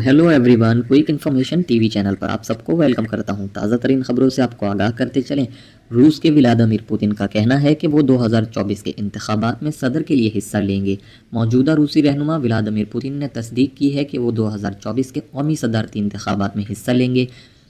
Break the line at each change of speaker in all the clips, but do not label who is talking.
Hello everyone, quick information TV channel पर आप सबको वेलकम करता हूं। ताज़ा तरीन खबरों से आपको आगाह करते चलें। रूस के व्लादिमीर पुतिन का कहना है कि वो 2024 के इंतखाबात में सदर के लिए हिस्सा लेंगे। मौजूदा रूसी रहनुमा व्लादिमीर पुतिन ने तस्दीक की है कि वो 2024 के कौमी सदारती इंतखाबात में हिस्सा लेंगे।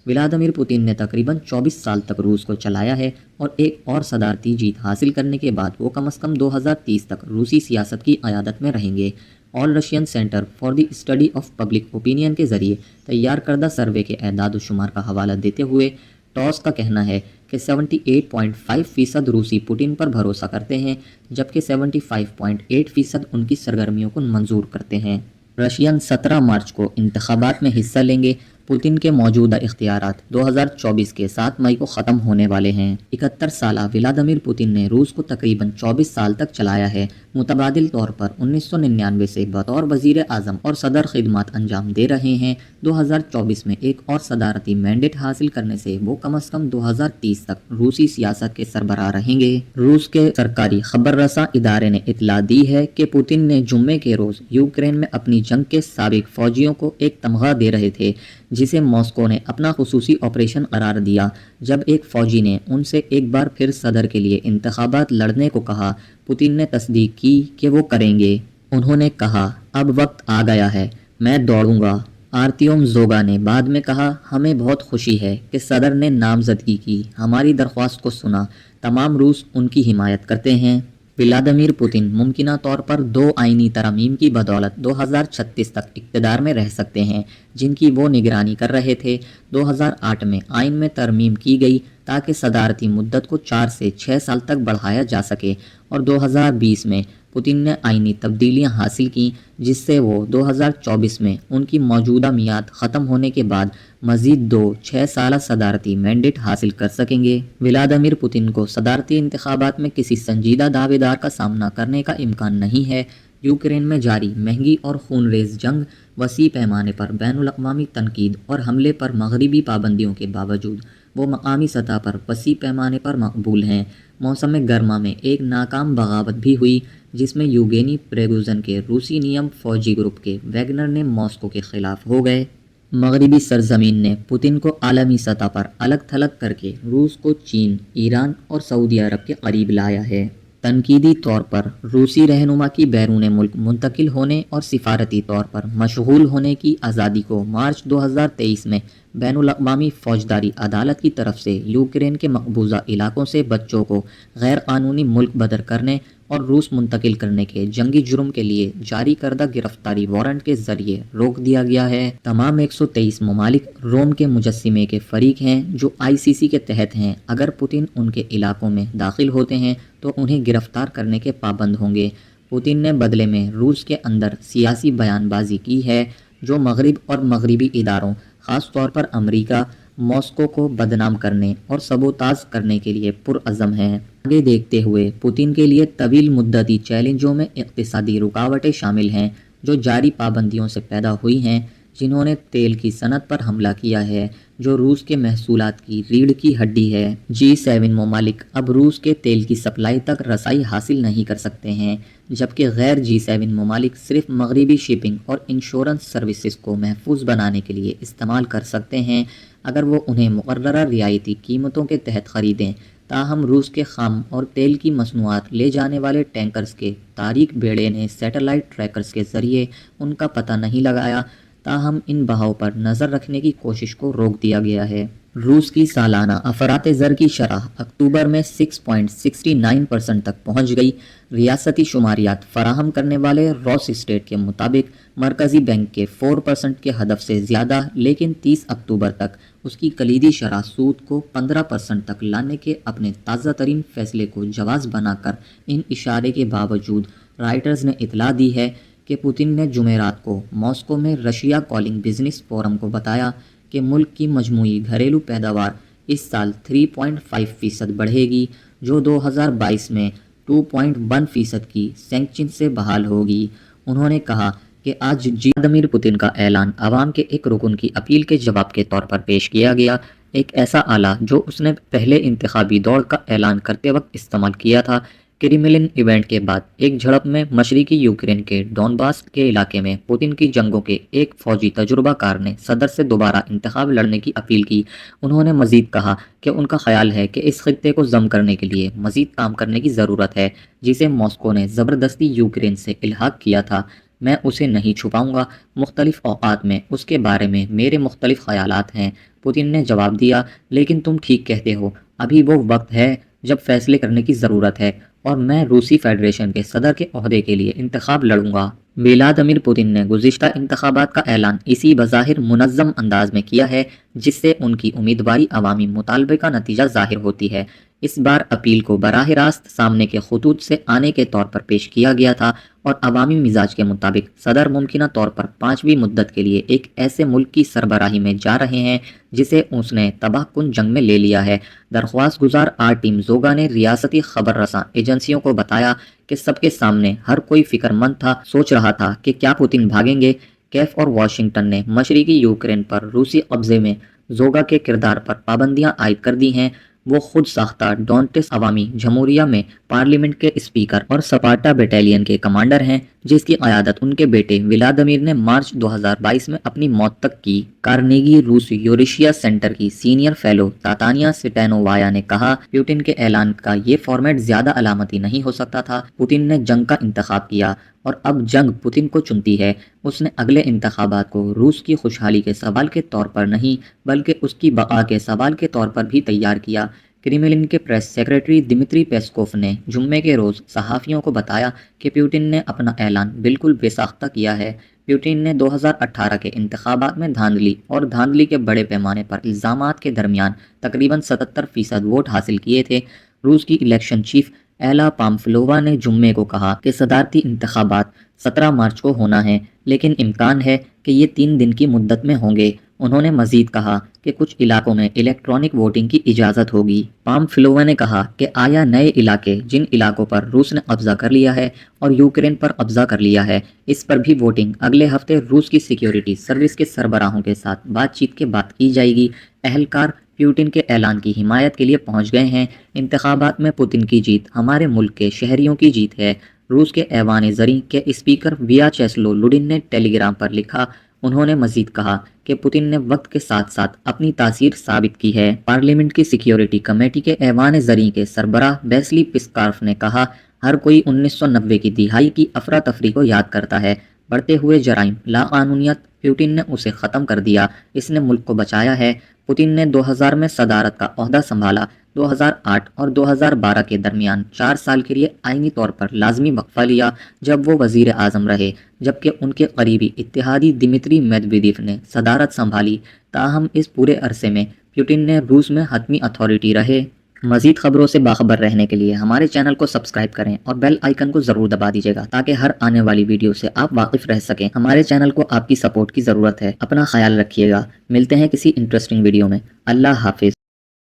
व्लादिमीर पुतिन ने तकरीबन 24 साल तक रूस को चलाया है और एक और सदारती जीत हासिल करने के बाद वो कम अज़ कम 2030 तक रूसी सियासत की क़यादत में रहेंगे। All Russian centre for the study of public opinion के ज़रिए तैयार करदा सर्वे के एदाद शुमार का हवाला देते हुए टॉस का कहना है कि 78.5% रूसी पुतिन पर भरोसा करते हैं, जबकि 75.8% उनकी सरगर्मियों को मंजूर करते हैं। रशियन 17 मार्च को इंतखाबात में हिस्सा लेंगे। पुतिन के मौजूदा इख्तियारात 2024 के 7 मई को ख़त्म होने वाले हैं। 71 साला व्लादिमीर पुतिन ने रूस को तकरीबन 24 साल तक चलाया है। मुतबादिल तौर पर 1999 से बतौर वज़ीर आज़म और सदर खिदमत अंजाम दे रहे हैं। 2024 में एक और सदारती मैंडेट हासिल करने से वो कम अज़ कम 2030 तक रूसी सियासत के सरबराह रहेंगे। रूस के सरकारी खबर रसा इदारे ने इतला दी है कि पुतिन ने जुम्मे के रोज़ यूक्रेन में अपनी जंग के साबिक फौजियों को एक तमगा दे रहे थे, जिसे मॉस्को ने अपना खुसूसी ऑपरेशन करार दिया। जब एक फ़ौजी ने उनसे एक बार फिर सदर के लिए इंतखाबात लड़ने को कहा, पुतिन ने तस्दीक की कि वो करेंगे। उन्होंने कहा, अब वक्त आ गया है, मैं दौड़ूंगा। आर्तियोम ज़ोगा ने बाद में कहा, हमें बहुत खुशी है कि सदर ने नामजदगी की, हमारी दरख्वास्त को सुना। तमाम रूस उनकी हिमायत करते हैं। व्लादिमीर पुतिन मुमकिना तौर पर 2 आइनी तरमीम की बदौलत 2036 तक इक़्तिदार में रह सकते हैं, जिनकी वो निगरानी कर रहे थे। 2008 में आइन में तरमीम की गई ताकि सदारती मुद्दत को 4 से 6 साल तक बढ़ाया जा सके, और 2020 में पुतिन ने आइनी तब्दीलियां हासिल की, जिससे वो 2024 में उनकी मौजूदा मियाद ख़त्म होने के बाद मज़ीद 2 6 साला सदारती मैंडेट हासिल कर सकेंगे। व्लादिमीर पुतिन को सदारती इंतखाबात में किसी संजीदा दावेदार का सामना करने का इम्कान नहीं है। यूक्रेन में जारी महंगी और खूनरेज़ जंग, वसी पैमाने पर बैनुल-अक़वामी तनकीद और हमले पर मगरबी पाबंदियों के बावजूद वो मकामी सतह पर वसी पैमाने पर मकबूल हैं। मौसम गर्मा में एक नाकाम बगावत भी हुई, जिसमें यूगेनी प्रिगोजिन के रूसी नियम फौजी ग्रुप के वैगनर ने मॉस्को के खिलाफ हो गए। मगरबी सरजमीन ने पुतिन को आलमी सतह पर अलग थलग करके रूस को चीन, ईरान और सऊदी अरब के करीब लाया है। तनकीदी तौर पर रूसी रहनुमा की बैरून मुल्क मुंतकिल होने और सिफारती तौर पर मशगूल होने की आज़ादी को मार्च 2023 में बैनुल-अक़वामी फ़ौजदारी अदालत की तरफ से यूक्रेन के मकबूजा इलाकों से बच्चों को गैर कानूनी मुल्क बदर करने और रूस मुंतकिल करने के जंगी जुर्म के लिए जारी करदा गिरफ्तारी वारंट के जरिए रोक दिया गया है। तमाम 123 ममालिक रोम के मुजस्सिमे के फरीक हैं जो ICC के तहत हैं। अगर पुतिन उनके इलाकों में दाखिल होते हैं तो उन्हें गिरफ्तार करने के पाबंद होंगे। पुतिन ने बदले में रूस के अंदर सियासी बयानबाजी की है, जो मगरिब और मगरबी इदारों, ख़ास तौर पर अमरीका, मॉस्को को बदनाम करने और सबोताज करने के लिए पुरअज़म है। आगे देखते हुए पुतिन के लिए तवील मुद्दती चैलेंजों में इक़्तिसादी रुकावटें शामिल हैं, जो जारी पाबंदियों से पैदा हुई हैं, जिन्होंने तेल की सनत पर हमला किया है, जो रूस के महसूलात की रीढ़ की हड्डी है। G7 ममालिक अब रूस के तेल की सप्लाई तक रसाई हासिल नहीं कर सकते हैं, जबकि गैर G7 ममालिक सिर्फ मगरबी शिपिंग और इंश्योरेंस सर्विसेज को महफूज बनाने के लिए इस्तेमाल कर सकते हैं, अगर वो उन्हें मुकर्ररा रियायती कीमतों के तहत ख़रीदें। ताहम रूस के खाम और तेल की मसनूआत ले जाने वाले टैंकर्स के तारीख बेड़े ने सैटेलाइट ट्रैकर्स के ज़रिए उनका पता नहीं लगाया। ताहम इन बहाव पर नज़र रखने की कोशिश को रोक दिया गया है। रूस की सालाना अफरात ज़र की शरह अक्टूबर में 6.69% तक पहुँच गई। रियासती शुमारियात फराहम करने वाले रॉस स्टेट के मुताबिक मरकज़ी बैंक के 4% के हदफ से ज़्यादा, लेकिन 30 अक्टूबर तक उसकी कलीदी शरह सूद को 15% तक लाने के अपने ताज़ा तरीन फैसले को जवाज़ बनाकर इन इशारे के बावजूद राइटर्स ने इतला दी है कि पुतिन ने जुमेरात को मॉस्को में रशिया कॉलिंग बिजनेस फोरम को बताया कि मुल्क की मजमूई घरेलू पैदावार इस साल 3.5% बढ़ेगी, जो 2022 में 2.1% की सैंक्शन से बहाल होगी। उन्होंने कहा कि आज व्लादिमीर पुतिन का ऐलान आवाम के एक रुकन की अपील के जवाब के तौर पर पेश किया गया, एक ऐसा आला जो उसने पहले इंतखाबी दौड़ का ऐलान करते वक्त इस्तेमाल किया था। क्रेमलिन इवेंट के बाद एक झड़प में मशरकी यूक्रेन के डॉनबास के इलाके में पुतिन की जंगों के एक फौजी तजुर्बाकार ने सदर से दोबारा इंतखाब लड़ने की अपील की। उन्होंने मजीद कहा कि उनका ख्याल है कि इस खित्ते को जम करने के लिए मजीद काम करने की ज़रूरत है, जिसे मॉस्को ने ज़बरदस्ती यूक्रेन से इल्हाक किया था। मैं उसे नहीं छुपाऊंगा, मुख्तलिफ औकात में उसके बारे में मेरे मुख्तलिफ ख्यालात हैं, पुतिन ने जवाब दिया। लेकिन तुम ठीक कहते हो, अभी वो वक्त है जब फैसले करने की ज़रूरत है और मैं रूसी फेडरेशन के सदर के ओहदे के लिए इंतखाब लड़ूंगा। व्लादिमीर पुतिन ने गुज़िश्ता इंतखाबात का ऐलान इसी बज़ाहिर मुनज़्ज़म अंदाज में किया है जिससे उनकी उम्मीदवारी अवामी मुतालबे का नतीजा ज़ाहिर होती है। इस बार अपील को बराह रास्त सामने के खतूत से आने के तौर पर पेश किया गया था और अवामी मिजाज के मुताबिक सदर मुमकिना तौर पर 5वीं मुद्दत के लिए एक ऐसे मुल्क की सरबराही में जा रहे हैं जिसे उसने तबाहकुन जंग में ले लिया है। दरख्वास्त गुजार आर टीम जोगा ने रियासती खबर रसां एजेंसियों को बताया कि सबके सामने हर कोई फिक्रमंद था, सोच रहा था कि क्या पुतिन भागेंगे। कैफ और वाशिंगटन ने मशरकी यूक्रेन पर रूसी कब्जे में जोगा के किरदार पर पाबंदियां आयद कर दी हैं। वो खुद साख्ता डोनेट्स अवामी जमहूरिया में पार्लियामेंट के स्पीकर और सपाटा बटालियन के कमांडर हैं, जिसकी क़यादत उनके बेटे व्लादिमीर ने मार्च 2022 में अपनी मौत तक की। कार्नेगी रूस यूरेशिया सेंटर की सीनियर फेलो तातानिया सिटेनोवाया ने कहा, पुतिन के ऐलान का ये फॉर्मेट ज्यादा अलामती नहीं हो सकता था। पुतिन ने जंग का इंतखाब किया और अब जंग पुतिन को चुनती है। उसने अगले इंतखाबात को रूस की खुशहाली के सवाल के तौर पर नहीं बल्कि उसकी बका के सवाल के तौर पर भी तैयार किया। क्रेमलिन के प्रेस सेक्रेटरी दिमित्री पेस्कोव ने जुम्मे के रोज़ सहाफ़ियों को बताया कि पुतिन ने अपना ऐलान बिल्कुल बेसाख्ता किया है। पुतिन ने 2018 के इंतखाबात में धांधली और धांधली के बड़े पैमाने पर इल्ज़ामात के दरमियान तकरीबन 77% वोट हासिल किए थे। रूस की इलेक्शन चीफ एला पाम्फलोवा ने जुम्मे को कहा कि सदारती इंतखाबात 17 मार्च को होना है, लेकिन इम्कान है कि ये 3 दिन की मुद्दत में होंगे। उन्होंने मजीद कहा कि कुछ इलाकों में इलेक्ट्रॉनिक वोटिंग की इजाज़त होगी। पाम्फलोवा ने कहा कि आया नए इलाके जिन इलाकों पर रूस ने कब्जा कर लिया है और यूक्रेन पर कब्जा कर लिया है, इस पर भी वोटिंग अगले हफ्ते रूस की सिक्योरिटी सर्विस के सरबराहों के साथ बातचीत के बाद की जाएगी। अहलकार पुतिन के ऐलान की हिमायत के लिए पहुंच गए हैं। इंतखाबात में पुतिन की जीत हमारे मुल्क के शहरियों की जीत है, रूस के ऐवान ज़री के स्पीकर व्याचेस्लो लुडिन ने टेलीग्राम पर लिखा। उन्होंने मजीद कहा कि पुतिन ने वक्त के साथ साथ अपनी तासीर साबित की है। पार्लियामेंट की सिक्योरिटी कमेटी के ऐवान ज़री के सरबराह बेस्ली पिस्कार्फ ने कहा, हर कोई 1990 की दिहाई की अफरा तफरी को याद करता है। बढ़ते हुए जराइम लाकानूनियत, पुतिन ने उसे ख़त्म कर दिया, इसने मुल्क को बचाया है। पुतिन ने 2000 में सदारत का ओहदा संभाला। 2008 और 2012 के दरमियान 4 साल के लिए आईनी तौर पर लाजमी वक्फा लिया जब वो वजीर आज़म रहे, जबकि उनके करीबी इत्तेहादी दिमित्री मेदवेदेव ने सदारत संभाली। ताहम इस पूरे अरसे में पुतिन ने रूस में हतमी अथॉरिटी रहे। मज़ीद खबरों से बाखबर रहने के लिए हमारे चैनल को सब्सक्राइब करें और बेल आइकन को ज़रूर दबा दीजिएगा ताकि हर आने वाली वीडियो से आप वाकिफ़ रह सकें। हमारे चैनल को आपकी सपोर्ट की ज़रूरत है। अपना ख्याल रखिएगा। मिलते हैं किसी इंटरेस्टिंग वीडियो में। अल्लाह हाफिज़।